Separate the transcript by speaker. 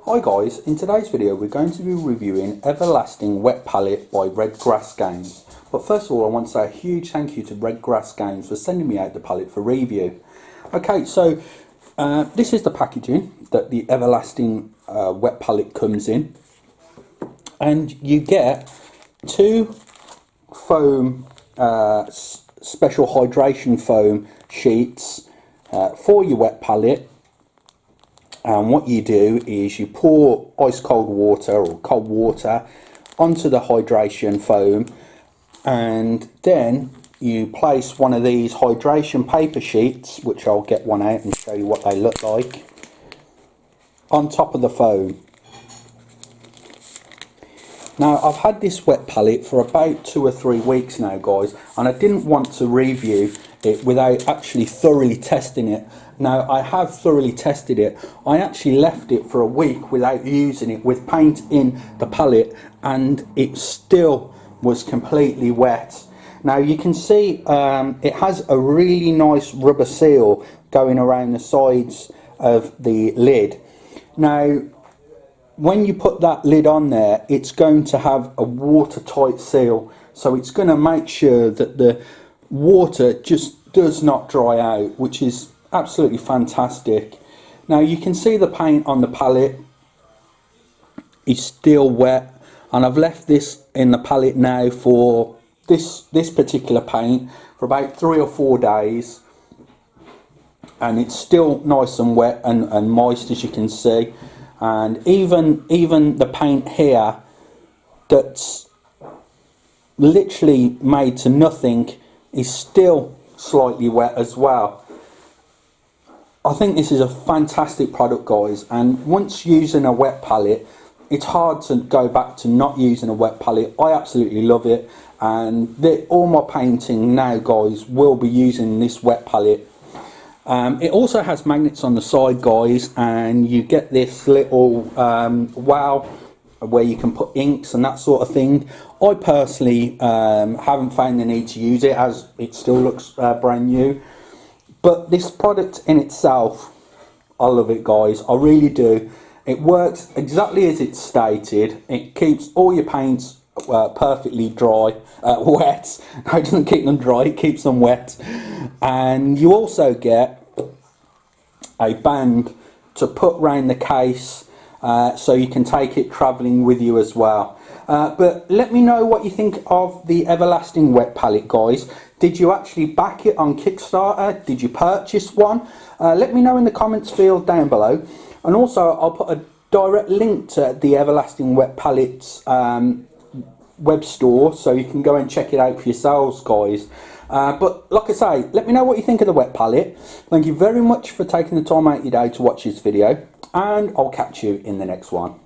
Speaker 1: Hi guys, in today's video we're going to be reviewing Everlasting Wet Palette by Red Grass Games. But first of all, I want to say a huge thank you to Red Grass Games for sending me out the palette for review. Okay, so this is the packaging that the Everlasting Wet Palette comes in. And you get two foam, special hydration foam sheets for your wet palette. And what you do is you pour ice cold water or cold water onto the hydration foam, and then you place one of these hydration paper sheets, which I'll get one out and show you what they look like, on top of the foam. Now, I've had this wet palette for about 2 or 3 weeks now, guys, and I didn't want to review it without actually thoroughly testing it. Now, I have thoroughly tested it. I actually left it for a week without using it with paint in the palette, and it still was completely wet. Now, you can see it has a really nice rubber seal going around the sides of the lid. Now, when you put that lid on there, it's going to have a watertight seal, so it's going to make sure that the water just does not dry out, which is absolutely fantastic. Now, you can see the paint on the palette is still wet, and I've left this in the palette now for this particular paint for about 3 or 4 days, and it's still nice and wet and moist, as you can see. And even the paint here that's literally made to nothing is still slightly wet as well. I think this is a fantastic product, guys, and once using a wet palette, it's hard to go back to not using a wet palette. I absolutely love it, and all my painting now, guys, will be using this wet palette. It also has magnets on the side, guys, and you get this little wow where you can put inks and that sort of thing. I personally haven't found the need to use it, as it still looks brand new. But this product in itself, I love it, guys. I really do. It works exactly as it's stated. It keeps all your paints perfectly dry, wet. No, it doesn't keep them dry, it keeps them wet. And you also get a band to put round the case, so you can take it travelling with you as well. But let me know what you think of the Everlasting Wet Palette, guys. Did you actually back it on Kickstarter? Did you purchase one? Let me know in the comments field down below. And also, I'll put a direct link to the Everlasting Wet Palette's web store, so you can go and check it out for yourselves, guys. But like I say, let me know what you think of the wet palette. Thank you very much for taking the time out of your day to watch this video, and I'll catch you in the next one.